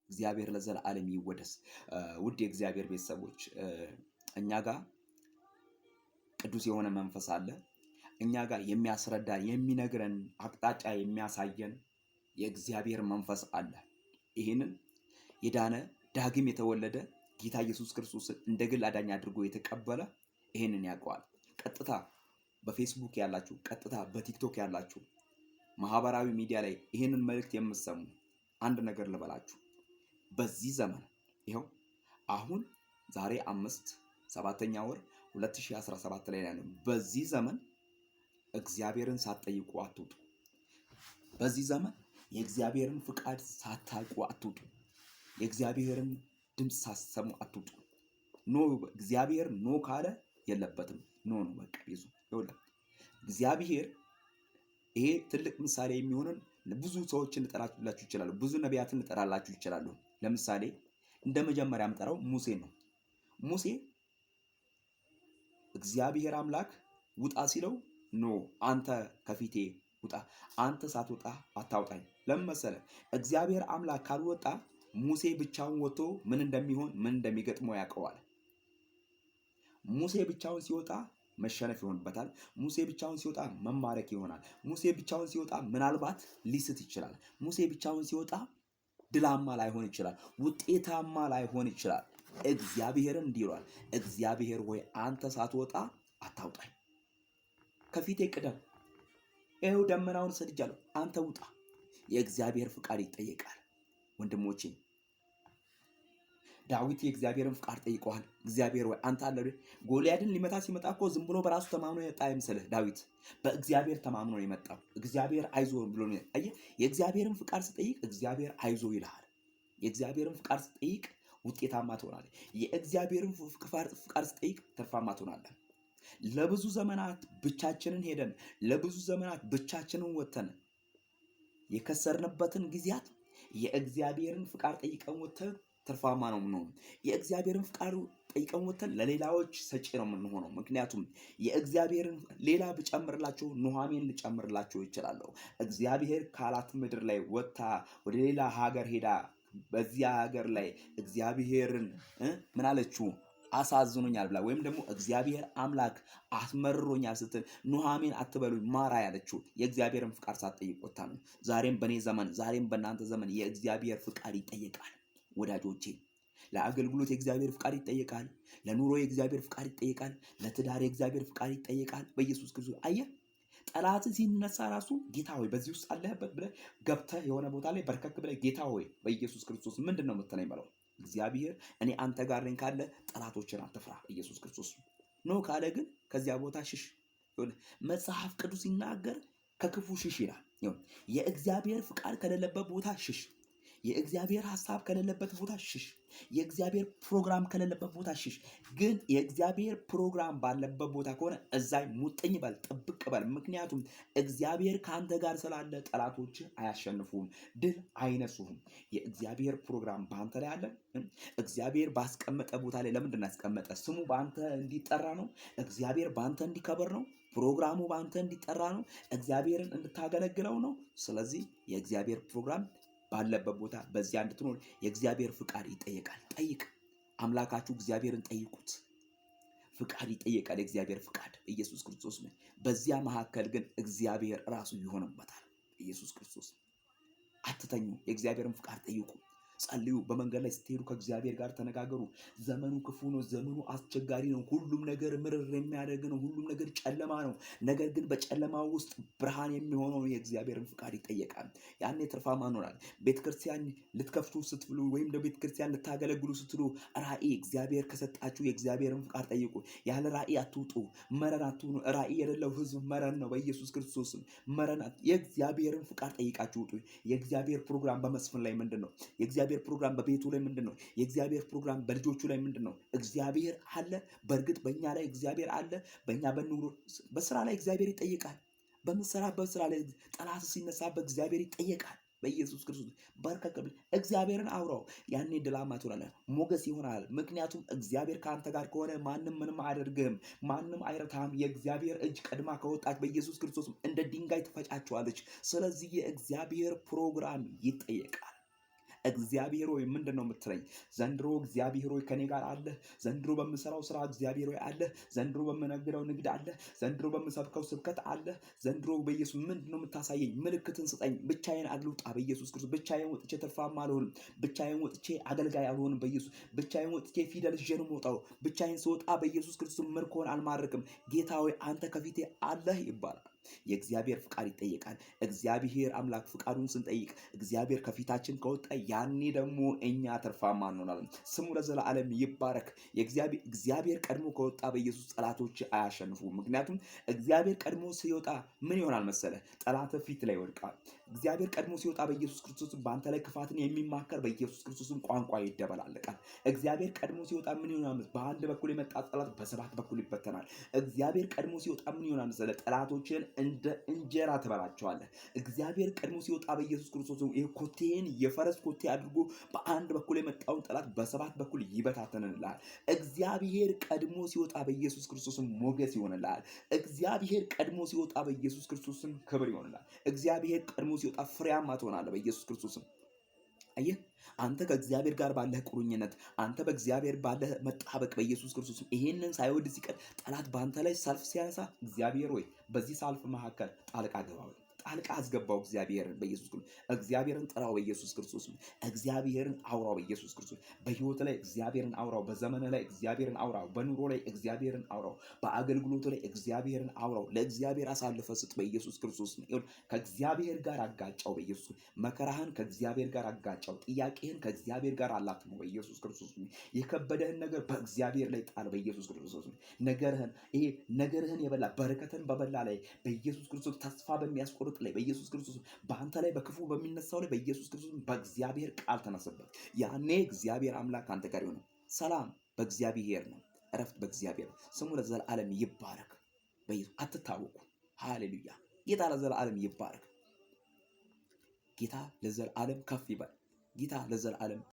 እግዚአብሔር ለዘላለም ይወደስ። ውድ የእግዚአብሔር ቤተሰቦች እኛ ጋር ቅዱስ የሆነ መንፈስ አለ። እኛ ጋር የሚያስረዳ የሚነግረን አቅጣጫ የሚያሳየን የእግዚአብሔር መንፈስ አለ። ይህንን የዳነ ዳግም የተወለደ ጌታ ኢየሱስ ክርስቶስን እንደ ግል አዳኝ አድርጎ የተቀበለ ይህንን ያውቀዋል። ቀጥታ በፌስቡክ ያላችሁ፣ ቀጥታ በቲክቶክ ያላችሁ፣ ማህበራዊ ሚዲያ ላይ ይህንን መልእክት የምትሰሙ አንድ ነገር ልበላችሁ። በዚህ ዘመን ይኸው አሁን ዛሬ 7ኛ ወር 2017 ላይ ያለው በዚህ ዘመን እግዚአብሔርን ሳትጠይቁ አትውጡ። በዚህ ዘመን የእግዚአብሔርን ፍቃድ ሳታውቁ አትውጡ። የእግዚአብሔርን ድምፅ ሳትሰሙ አትውጡ። ኖ እግዚአብሔር ኖ ካለ የለበትም። ኖ ነው በቃ ይዙ ይውላል እግዚአብሔር። ይሄ ትልቅ ምሳሌ የሚሆነን ብዙ ሰዎችን ልጠራላችሁ ይችላሉ። ብዙ ነቢያትን ልጠራላችሁ ይችላሉ። ለምሳሌ እንደ መጀመሪያ የምጠራው ሙሴ ነው። ሙሴ እግዚአብሔር አምላክ ውጣ ሲለው ኖ አንተ ከፊቴ ውጣ፣ አንተ ሳትወጣ አታውጣኝ። ለምን መሰለህ? እግዚአብሔር አምላክ ካልወጣ ሙሴ ብቻውን ወጥቶ ምን እንደሚሆን ምን እንደሚገጥመው ያውቀዋል። ሙሴ ብቻውን ሲወጣ መሸነፍ ይሆንበታል። ሙሴ ብቻውን ሲወጣ መማረክ ይሆናል። ሙሴ ብቻውን ሲወጣ ምናልባት ሊስት ይችላል። ሙሴ ብቻውን ሲወጣ ድላማ ላይሆን ይችላል። ውጤታማ ላይሆን ይችላል። እግዚአብሔርን እንዲህ ይሏል፣ እግዚአብሔር ሆይ አንተ ሳትወጣ አታውጣኝ፣ ከፊቴ ቅደም፣ ይኸው ደመናውን ሰድጃለሁ፣ አንተ ውጣ። የእግዚአብሔር ፍቃድ ይጠየቃል። ወንድሞቼ ዳዊት የእግዚአብሔርን ፍቃድ ጠይቀዋል። እግዚአብሔር ወይ አንተ አለ። ጎልያድን ሊመታ ሲመጣ እኮ ዝም ብሎ በራሱ ተማምኖ የመጣ አይመስልህ። ዳዊት በእግዚአብሔር ተማምኖ ነው የመጣው። እግዚአብሔር አይዞ ብሎ ነው። አየህ፣ የእግዚአብሔርን ፍቃድ ስጠይቅ እግዚአብሔር አይዞ ይልሃል። የእግዚአብሔርን ፍቃድ ስጠይቅ ውጤታማ ትሆናለህ። የእግዚአብሔርን ፍቃድ ስጠይቅ ትርፋማ ትሆናለህ። ለብዙ ዘመናት ብቻችንን ሄደን ለብዙ ዘመናት ብቻችንን ወተን የከሰርንበትን ጊዜያት የእግዚአብሔርን ፍቃድ ጠይቀን ወተን ትርፋማ ነው የምንሆነው። የእግዚአብሔርን ፍቃድ ጠይቀን ወተን ለሌላዎች ሰጪ ነው የምንሆነው። ምክንያቱም የእግዚአብሔርን ሌላ ብጨምርላቸው ኑሃሚን ልጨምርላቸው ይችላለሁ። እግዚአብሔር ካላት ምድር ላይ ወጥታ ወደ ሌላ ሀገር ሄዳ በዚያ ሀገር ላይ እግዚአብሔርን ምን አለችው? አሳዝኖኛል ብላ ወይም ደግሞ እግዚአብሔር አምላክ አስመርሮኛል ስትል ኑሃሚን አትበሉኝ ማራ ያለችው የእግዚአብሔርን ፍቃድ ሳትጠይቅ ወጥታ ነው። ዛሬም በእኔ ዘመን፣ ዛሬም በእናንተ ዘመን የእግዚአብሔር ፍቃድ ይጠየቃል። ወዳጆቼ ለአገልግሎት የእግዚአብሔር ፍቃድ ይጠየቃል። ለኑሮ የእግዚአብሔር ፍቃድ ይጠየቃል። ለትዳር የእግዚአብሔር ፍቃድ ይጠየቃል። በኢየሱስ ክርስቶስ አየህ፣ ጠላት ሲነሳ ራሱ ጌታ ሆይ በዚህ ውስጥ አለህበት ብለህ ገብተህ የሆነ ቦታ ላይ በርከክ ብለህ ጌታ ሆይ በኢየሱስ ክርስቶስ ምንድን ነው የምትለኝ በለው። እግዚአብሔር እኔ አንተ ጋር ነኝ ካለ ጠላቶችን አትፍራ። ኢየሱስ ክርስቶስ ኖ ካለ ግን ከዚያ ቦታ ሽሽ። መጽሐፍ ቅዱስ ሲናገር ከክፉ ሽሽ ይላል። የእግዚአብሔር ፍቃድ ከሌለበት ቦታ ሽሽ። የእግዚአብሔር ሐሳብ ከሌለበት ቦታ ሽሽ። የእግዚአብሔር ፕሮግራም ከሌለበት ቦታ ሽሽ። ግን የእግዚአብሔር ፕሮግራም ባለበት ቦታ ከሆነ እዛይ ሙጥኝ በል፣ ጥብቅ በል። ምክንያቱም እግዚአብሔር ከአንተ ጋር ስላለ ጠላቶች አያሸንፉም፣ ድል አይነሱም። የእግዚአብሔር ፕሮግራም በአንተ ላይ አለ። እግዚአብሔር ባስቀመጠ ቦታ ላይ ለምንድን ነው ያስቀመጠ? ስሙ በአንተ እንዲጠራ ነው። እግዚአብሔር በአንተ እንዲከበር ነው። ፕሮግራሙ በአንተ እንዲጠራ ነው። እግዚአብሔርን እንድታገለግለው ነው። ስለዚህ የእግዚአብሔር ፕሮግራም ባለበት ቦታ በዚያ እንድትኖር የእግዚአብሔር ፍቃድ ይጠየቃል። ጠይቅ። አምላካችሁ እግዚአብሔርን ጠይቁት። ፍቃድ ይጠየቃል። የእግዚአብሔር ፍቃድ ኢየሱስ ክርስቶስ ነው። በዚያ መካከል ግን እግዚአብሔር ራሱ ይሆንበታል። ኢየሱስ ክርስቶስ አትተኙ። የእግዚአብሔርን ፍቃድ ጠይቁ። ጸልዩ። በመንገድ ላይ ስትሄዱ ከእግዚአብሔር ጋር ተነጋገሩ። ዘመኑ ክፉ ነው። ዘመኑ አስቸጋሪ ነው። ሁሉም ነገር ምርር የሚያደርግ ነው። ሁሉም ነገር ጨለማ ነው። ነገር ግን በጨለማ ውስጥ ብርሃን የሚሆነው የእግዚአብሔርን ፍቃድ ይጠየቃል። ያኔ ትርፋማ እንሆናል። ቤተክርስቲያን ልትከፍቱ ስትሉ ወይም ለቤተክርስቲያን ልታገለግሉ ስትሉ ራእይ እግዚአብሔር ከሰጣችሁ የእግዚአብሔርን ፍቃድ ጠይቁ። ያለ ራእይ አትውጡ። መረን አትሁኑ። ራእይ የሌለው ህዝብ መረን ነው። በኢየሱስ ክርስቶስ መረን። የእግዚአብሔርን ፍቃድ ጠይቃችሁ ውጡ። የእግዚአብሔር ፕሮግራም በመስፍን ላይ ምንድን ነው? የእግዚአብሔር ፕሮግራም በቤቱ ላይ ምንድን ነው? የእግዚአብሔር ፕሮግራም በልጆቹ ላይ ምንድን ነው? እግዚአብሔር አለ። በእርግጥ በእኛ ላይ እግዚአብሔር አለ። በእኛ በኑሮ በስራ ላይ እግዚአብሔር ይጠይቃል። በምትሰራበት ስራ ላይ ጠላት ሲነሳ በእግዚአብሔር ይጠየቃል። በኢየሱስ ክርስቶስ በርከክ እግዚአብሔርን አውራው። ያኔ ድላማ ትሆናለህ፣ ሞገስ ይሆናል። ምክንያቱም እግዚአብሔር ከአንተ ጋር ከሆነ ማንም ምንም አያደርግህም፣ ማንም አይረታህም። የእግዚአብሔር እጅ ቀድማ ከወጣች በኢየሱስ ክርስቶስ እንደ ድንጋይ ትፈጫቸዋለች። ስለዚህ የእግዚአብሔር ፕሮግራም ይጠየቃል። እግዚአብሔር ሆይ ምንድን ነው የምትለኝ? ዘንድሮ እግዚአብሔር ሆይ ከኔ ጋር አለ። ዘንድሮ በምሰራው ስራ እግዚአብሔር ሆይ አለ። ዘንድሮ በምነግደው ንግድ አለ። ዘንድሮ በምሰብከው ስብከት አለ። ዘንድሮ በኢየሱስ ምንድን ነው የምታሳየኝ? ምልክትን ስጠኝ። ብቻዬን አልውጣ በኢየሱስ ክርስቶስ። ብቻዬን ወጥቼ ትርፋማ አልሆንም። ብቻዬን ወጥቼ አገልጋይ አልሆንም በኢየሱስ። ብቻዬን ወጥቼ ፊደል ይዤ ነው የምወጣው። ብቻዬን ስወጣ በኢየሱስ ክርስቶስ ምርኮን አልማርክም። ጌታ ሆይ አንተ ከፊቴ አለህ ይባላል። የእግዚአብሔር ፍቃድ ይጠየቃል። እግዚአብሔር አምላክ ፍቃዱን ስንጠይቅ እግዚአብሔር ከፊታችን ከወጣ ያኔ ደግሞ እኛ ትርፋማ እንሆናለን። ስሙ ለዘላለም ይባረክ። እግዚአብሔር ቀድሞ ከወጣ በኢየሱስ ጠላቶች አያሸንፉም። ምክንያቱም እግዚአብሔር ቀድሞ ሲወጣ ምን ይሆናል መሰለ? ጠላት ፊት ላይ ይወድቃል። እግዚአብሔር ቀድሞ ሲወጣ በኢየሱስ ክርስቶስ በአንተ ላይ ክፋትን የሚማከር በኢየሱስ ክርስቶስም ቋንቋ ይደበላለቃል። እግዚአብሔር ቀድሞ ሲወጣ ምን ይሆናል? በአንድ በኩል የመጣ ጠላት በሰባት በኩል ይበተናል። እግዚአብሔር ቀድሞ ሲወጣ ምን ይሆናል መሰለ? ጠላቶችን እንደ እንጀራ ትበላቸዋለህ። እግዚአብሔር ቀድሞ ሲወጣ በኢየሱስ ክርስቶስ ኮቴን የፈረስ ኮቴ አድርጎ በአንድ በኩል የመጣውን ጠላት በሰባት በኩል ይበታተንልሃል። እግዚአብሔር ቀድሞ ሲወጣ በኢየሱስ ክርስቶስም ሞገስ ይሆንልሃል። እግዚአብሔር ቀድሞ ሲወጣ በኢየሱስ ክርስቶስም ክብር ይሆንልሃል። እግዚአብሔር ቀድሞ ሲወጣ ፍሬያማ ትሆናለህ በኢየሱስ ክርስቶስም። አየህ፣ አንተ ከእግዚአብሔር ጋር ባለህ ቁርኝነት፣ አንተ በእግዚአብሔር ባለህ መጣበቅ በኢየሱስ ክርስቶስ ይሄንን ሳይወድ ሲቀር ጠላት በአንተ ላይ ሰልፍ ሲያነሳ እግዚአብሔር ሆይ በዚህ ሰልፍ መካከል ጣልቃ ገባ። ጣልቃ አስገባው እግዚአብሔርን በኢየሱስ ክርስቶስ። እግዚአብሔርን ጥራው በኢየሱስ ክርስቶስ። እግዚአብሔርን አውራው በኢየሱስ ክርስቶስ። በህይወት ላይ እግዚአብሔርን አውራው። በዘመን ላይ እግዚአብሔርን አውራው። በኑሮ ላይ እግዚአብሔርን አውራው። በአገልግሎት ላይ እግዚአብሔርን አውራው። ለእግዚአብሔር አሳልፈ ስጥ በኢየሱስ ክርስቶስ። ከእግዚአብሔር ጋር አጋጫው በኢየሱስ። መከራህን ከእግዚአብሔር ጋር አጋጫው። ጥያቄህን ከእግዚአብሔር ጋር አላትመው በኢየሱስ ክርስቶስ። የከበደህን ነገር በእግዚአብሔር ላይ ጣል በኢየሱስ ክርስቶስ። ነገርህን የበላ በረከትን በበላ ላይ በኢየሱስ ክርስቶስ ተስፋ በሚያስቆርጥ ላይ በኢየሱስ ክርስቶስ በአንተ ላይ በክፉ በሚነሳው ላይ በኢየሱስ ክርስቶስ በእግዚአብሔር ቃል ተነስበት። ያኔ እግዚአብሔር አምላክ አንተ ጋር ይሆናል። ሰላም በእግዚአብሔር ነው። እረፍት በእግዚአብሔር ነው። ስሙ ለዘላለም ይባረክ። በኢየሱስ አትታወቁ። ሃሌሉያ። ጌታ ለዘላለም ይባረክ። ጌታ ለዘላለም ከፍ ይበል። ጌታ ለዘላለም